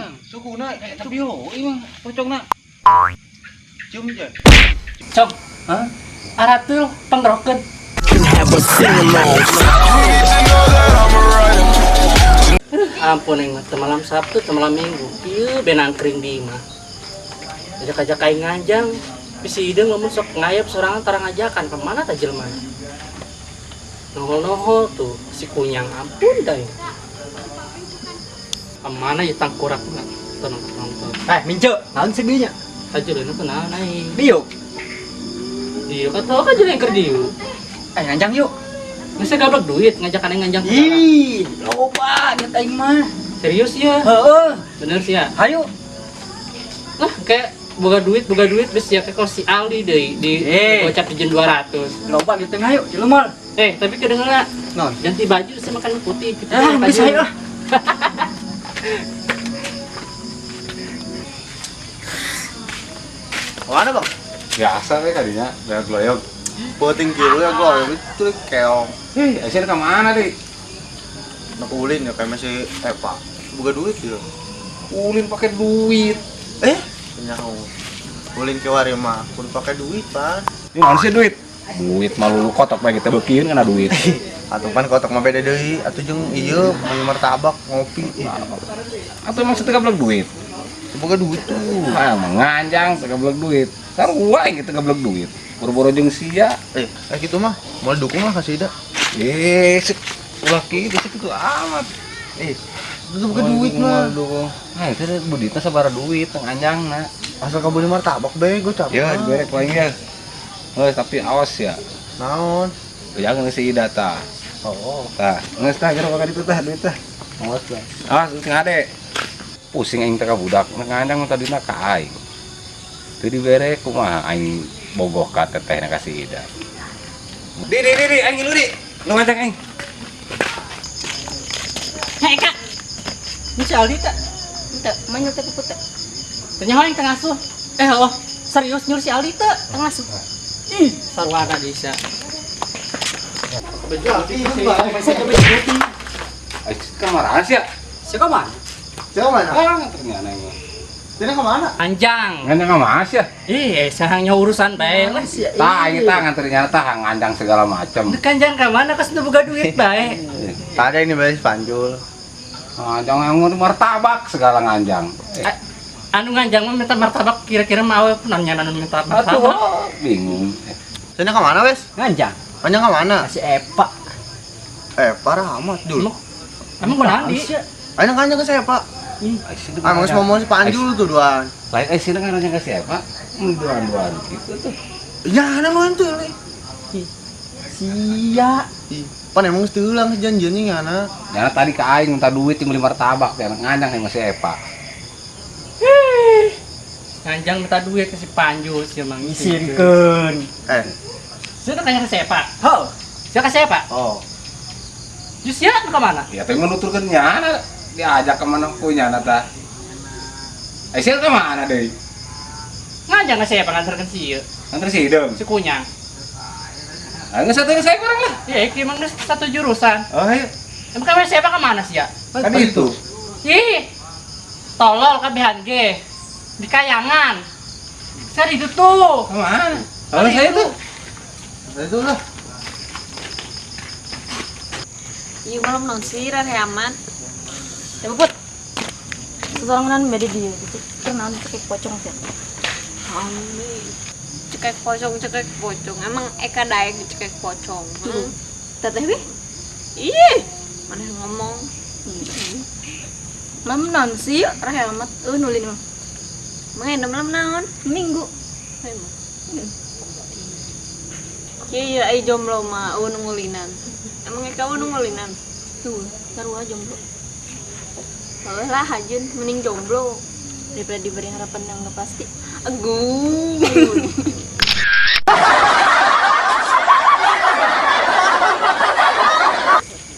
Mang, sukuna tapi hoi mah pocongna. Cium aja. Cok, aratul pengrokeun. Ampun yang malam Sabtu, malam Minggu, ieu benangkring di imah. Ajak-ajak kain nganjang, bisi ide ngomong sok ngayap sorangan tarang ajakan kemana ta jelema. Nohol-nohol tuh si kunyang ampun dah. Kemana ya tangkurak na? Nonton. Mince, naon segeunya? Ajuleuna teh naon ai? Diuk. Dieu kata ka jeung keur dieu. Nganjang yuk. Geus gablok duit ngajak aneh nganjang. Ih, loba nya teh mah. Serius ya? Heeh. Bener sih ya? Hayu. Lah kayak boga duit bes ya kayak si Aldi deui di gocap jeung 200. Loba di tengah yuk, jelema. Tapi kedengeran Naon? ganti baju saya makan putih. Bisa ya. Mana bang? Biasa we kadinya, lihat loyog. Penting kilo ya gue itu keong. Asin ke mana deh? Nak ulin ya kayak masih Epa. Buka duit dia. Ulin pakai duit. Penyahu. Ulin ke warima, kudu pakai duit pan. Ini mana sih duit? Duit malu kotak bae kita beukiun kana duit. Atuh pan kotak mah beda deui, atuh jeung ieu mau martabak ngopi. Atau emang setengah blok duit? Buka duit tuh. Ah, menganjang setengah blok duit. Sarua kita gablok duit. Boro-boro jeung sia. Gitu mah. Mau dukung lah kasih ida. Ulah kitu itu amat. Itu buka duit mah. Nah, itu buditna sabaraha duit teng anjangna. Asal kamu beli martabak bae gue capek. Ya, diberek paling ya. Tapi awas ya. Naon? Jangan si Ida tah. Oh. Tah, geus tah jero ka ditu tah duit tah. Awas lah. Awas teu ngade. Pusing aing teh ka budak, ngandang tadina ka aing. Teu diberek kumaha aing bogoh ka tetehna ka si Ida. Di aing lu di. Lu ngajak aing. Hei kak, ini si Aldi tak? Tidak, main teh puput teh. Tanya yang tengah asuh. Serius nyuruh si Aldi teh tengah asuh. Ih, sarwana bisa. Baju Aldi sih, saya ke baju putih. Kamar sia. Siapa mana? Siapa mana? Ternyata ini. Tina ke mana? Anjang. Ngandang ka Mas ya? Sahangnya urusan bae lah. Tah, aing tah nganternya tah ngandang segala macam. Kanjang ka mana kas nu boga duit bae. Ada ini bae panjul. Ngandang yang martabak segala nganjang. Anu nganjang mah minta martabak kira-kira mau nanya anu minta martabak. Aduh, bingung. Tina ke mana wes? Nganjang. Panjang ke mana? Si Epa. Parah amat dulu. Emang mana di? Ayo nanya ke saya pak. Emang semua si panjul tuh duan. Lain sini kan nanya ke siapa? Duan gitu tuh. Ya, ada nuan tuh. Sia. Pan emang seulang janjiannya ngana. Jangan tadi ke aing minta duit yang beli martabak, yang ngandang yang masih Epa. Nganjang minta duit ke si Panju si Mang Isinkeun. Sudah tanya ke siapa? Heuh. Siapa ke siapa? Oh. Jus ya ke mana? Ya tapi menuturkan nyana diajak ke mana punya nata. Aisyah ke mana deh? Nganjang ke siapa nganterkan si ieu? Nganter si Idem. Si Kunyang. Nggak satu yang saya kurang lah. Ya, emang satu jurusan. Oh iya. Emang kamu siapa ke mana sih ya? Kan itu. Ih, tolol kabehan ge. Di Kayangan. Saya itu tuh. Kemana? Kalau saya tuh. Itu lah. Iya malam non sirar aman. Ya puput. Sesorangan beda dia. Pernah cekek pocong sih. Cekek pocong. Emang Eka Daeng cekek pocong. Teteh be? Ih, mana yang ngomong? Malam non sih, rahamat. Nulin mah. Mengendam malam naon? Minggu. Iya, ai jomblo mah ngulinan. Emang Eka ngulinan? Tuh, sarua jomblo. Lah hajun mending jomblo daripada diberi harapan yang nggak pasti. Agung.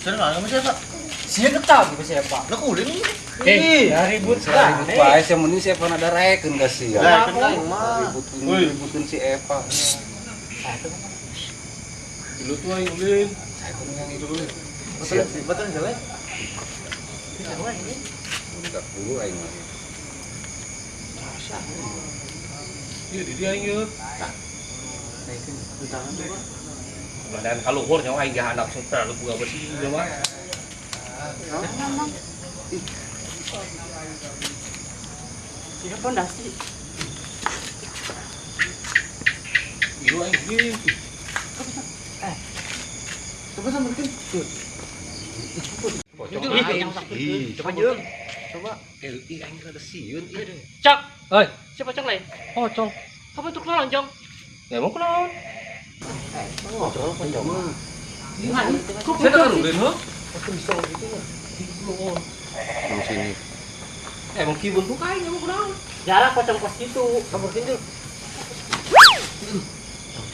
Saya nggak sama siapa. Sia ketang ke siapa? Lah ulin. Ribut kan. Baik, yang penting siapa ada reken kasih ya. Lah kan mah. Ributkan si Epa. Lu tuh aing ulin. Saya pun yang itu ulin. Betul jalan. Enggak dulu aing. Iya di dia inget. Untangan tuh, Pak. Dan kalau luhur nyawa aing anak supra lu buka besi juga mah. Ini pondasi. Iya aing gitu. Coba samperin. Pocong Ih, aing. yang sakit. Ih, Coba jeung. Coba. aing rada sieun ieu. Cak, Hei, si pocong lain. pocong. Kamu tuh kenalan, Jong. Ya mau kenalan. Saya kan udah no. Di sini. Emang kibun tuh kain emang kenal. Jarang pocong pas gitu. Samperin jeung.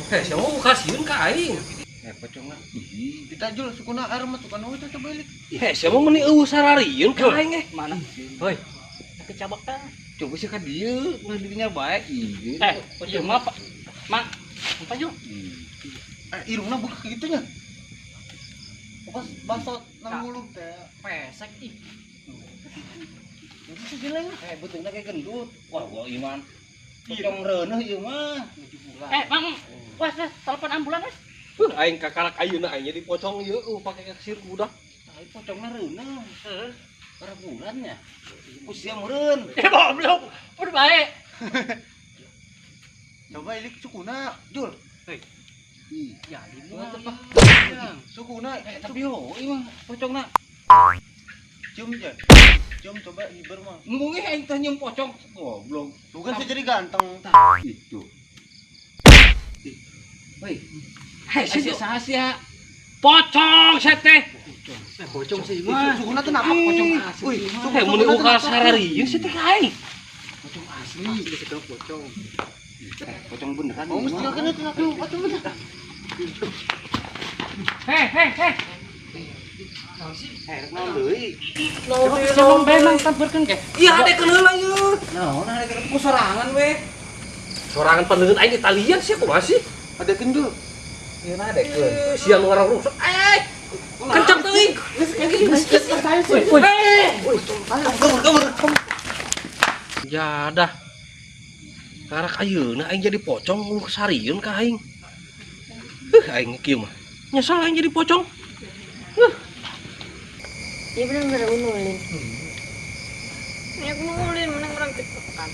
Siapa mau kasihin ke aing? Pocong lah. Kita jual sukuna air mah tukang itu coba lihat. Siapa mau nih sarariun ke aing Mana? Hoi, Kecabak kan. Coba sih kan dia, udah dirinya baik. Pocong apa? Mak, apa Jong? Irungna buka gitunya. Pas basot nang mulung teh. Pesek ih. Betulnya kayak gendut. Wah, gua iman. Pocong reuneuh ieu mah. Mang, wes telepon ambulan wes. Aing kakalak ayeuna aing jadi pocong ieu pake kasir budak. Ai pocongna reuneuh. Para bulannya. Usia meureun. Goblok. Udah baik. Coba ilik sukuna, Jul. Ya, di Wah, mana? tepak. Sukuna Tapi yo, ieu mah pocongna. cium aja. Cium coba hiber mah. Ngomongnya aing teh nyeum pocong. Goblok. Tuh kan saya jadi ganteng. Itu. Woi. si Saha pocong teh. Pocong sih mah. Sukuna teh napa pocong asli? Wih, Mun uka sarariun sih teh aing. Pocong asli. Pocong beneran. Oh, mesti kan itu tuh. Atuh bener. Heh. Naon deui? Emang benang tampurkeun ke? Iya ade keneula ieu. Naon ada ku sorangan we. Sorangan pandeungeun aing Italian sih kumaha sih? Ada kendul. Ieu na dekeun. Siang ngarang rusak. Kencang teuing. Ya dah. Karak ayeuna aing jadi pocong mun kesarieun ka aing. Aing kieu mah. Nyesal aing jadi pocong. Iya bener-bener nulin. Ini aku nulin menang orang tiktokan.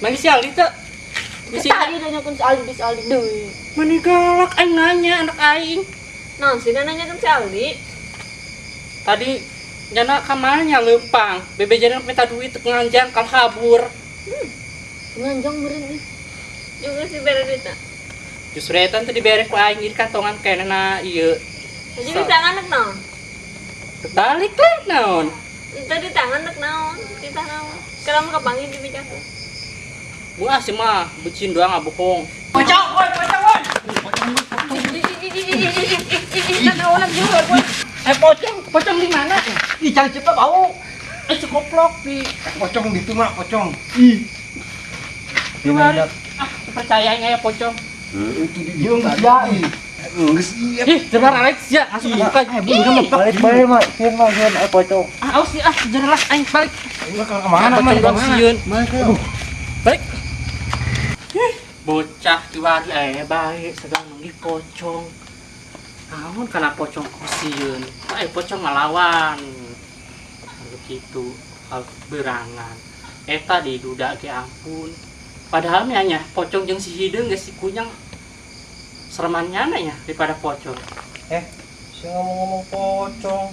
Mangga si Aldi teh. Bisa tadi nanya kun si Aldi deui. Mani galak aing nanya anak aing. Naon sih nanya kun si Aldi? Tadi jana kamanya leumpang. Bebe jana minta duit teu nganjang kal kabur. Nganjong meureun ih. Juga si bere duitna. Justru eta teh dibere ku aing di kantongan kenana ieu. Jadi di tangan nek naon? Balik lah naon. Tadi tangan nek naon? Kita naon? Sekarang kebangi di bijak. Gua sih mah becin doang bohong. Pocong, woi, pocong, woi. Pocong di mana? Ih, jangan cepet bau. Cekoplok pi. Pocong gitu mah, pocong. Gimana? Percayanya ya pocong. Jeung dia. Geus ieu. Ih, jelar Alex ya, langsung buka. Balik mah, sieun pocong. Aus sih jelas aing balik. Mana Pocong mana? sieun. Balik. Bocah kiwari bae sedang manggih pocong. Naon kana pocong kusieun. Pocong ngalawan. Begitu hal berangan. Eta diduda ge ampun. Padahal mah nya pocong jeung si hideung geus si kunyang seremannya nya daripada pocong. Si ngomong-ngomong pocong.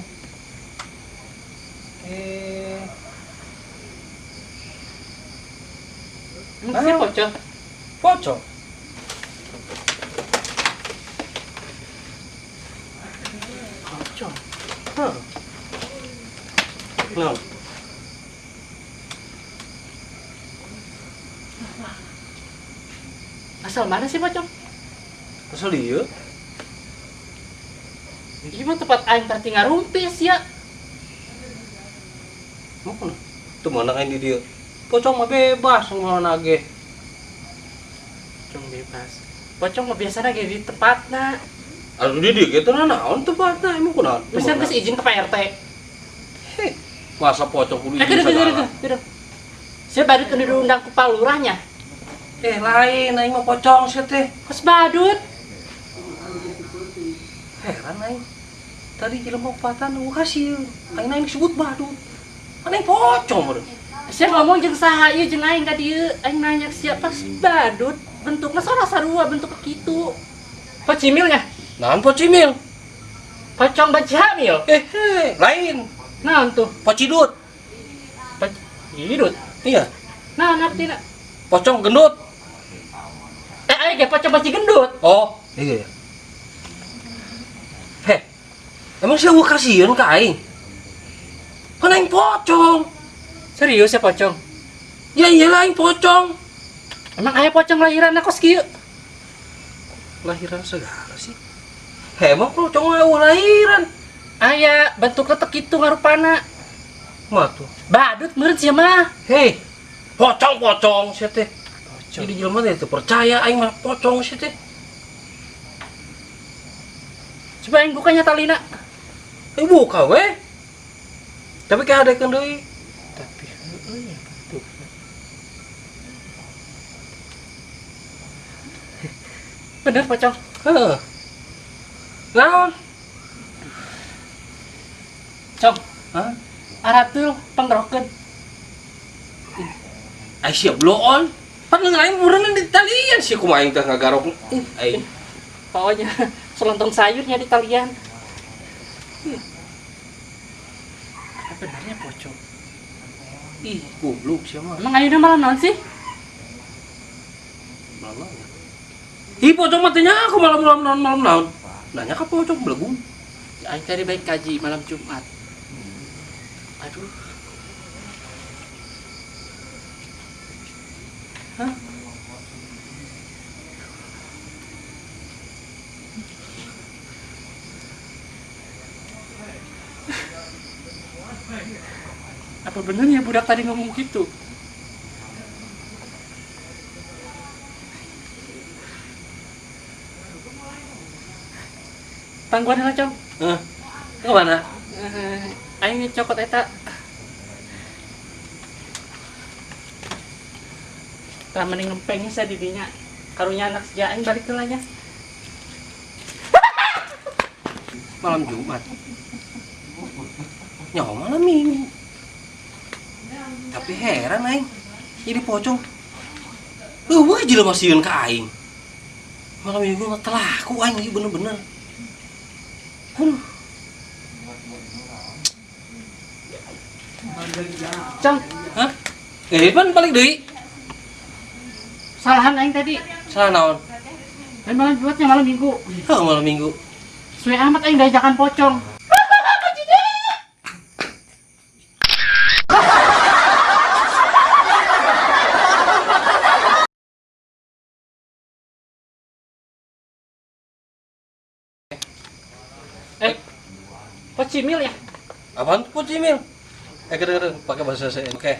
Si pocong. Pocong. Pocong. Nah, Asal mana sih pocong? asal dia. Gimana tempat aing tertinggal rumpis ya? Mau kena? Tuh mana aing di dia. Pocong mah bebas ngomong nage. Pocong bebas. Pocong mah biasanya kayak di tempatna. Aduh di dia gitu naon tempatnya emang kunaon? Bisa geus izin ke Pak RT. Masa pocong kudu izin Gede. segala. Saya badut kudu diundang ku Pak Lurahnya. Lain aing mah pocong sia teh. Kos badut. Heran aing. Tadi jelema opatan nu kasih. Aing disebut badut. Aing pocong baru. Saya ngomong jeung saha ieu jeung aing ka dieu. Aing nanya siapa badut. Bentuknya sarua bentuk kitu. Pocimilnya. Naon pocimil? Pocong bajamil. Lain. Naon tuh? Pocidut. Hidut. Iya. Naon artina? Pocong gendut. Aing ge pocong baci gendut. Oh, iya. Emang sih gua kasihan ke aing? Kan aing pocong. Serius ya pocong? Ya iyalah aing pocong. Emang aya pocong lahiran kos kieu? Lahiran segala sih. Emang pocong mah lahiran. Aya bentuk letek kitu ngarupana. Mah tuh. Badut meureun sia mah. Hei, pocong sia teh. Jadi jelema teh teu percaya aing mah pocong sia teh. Coba aing bukanya talina. Buka weh. Tapi kayak ada deui. Tapi heueuh ya bentuk. Bener pocong. Heeh. Naon? Cong, Hah? aratul panggerokeun. Ai siap blow on. Padahal aing urang di talian sih kumaha aing teh ngagarok. Aing Pokoknya selontong sayurnya di talian. Benernya pocong. ih goblok sih mah. Emang ayeuna malah naon sih? Malam. Ih pocong matinya aku malam naon. Nanya ka pocong belegung. Aing tadi baik kaji malam Jumat. Aduh. Hah? Apa benernya budak tadi ngomong gitu? Tangguan lah, Cong. Ke mana? Aing cokot eta. Tah mending ngempengnya saya didinya. Karunya anak seja aing balik heula nya. Malam Jumat. Nyawa malam Minggu. Tapi heran aing. Jadi pocong. Wah jelema sieun ka aing. Malam Minggu mah telaku aing ieu bener-bener. Aduh. Cong, Hah? Pan balik deui. salahan aing tadi. Salah naon? Lain malam Jumatnya malam Minggu. Malam Minggu. Suwe amat aing diajakan pocong. Pocimil ya? Apaan tuh pocimil? Keren pakai bahasa saya. Oke.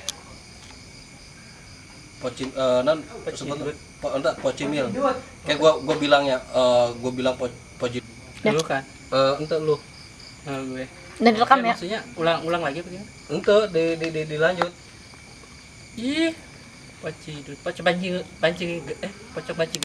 Nan sebut enggak pocimil. Kayak gua bilangnya gua bilang pocimil. Lu kan? Ente lu. Gue. Dan direkam ya. Maksudnya ulang lagi apa gimana? Ente dilanjut. Ih. Pocong banci. Pocong banci.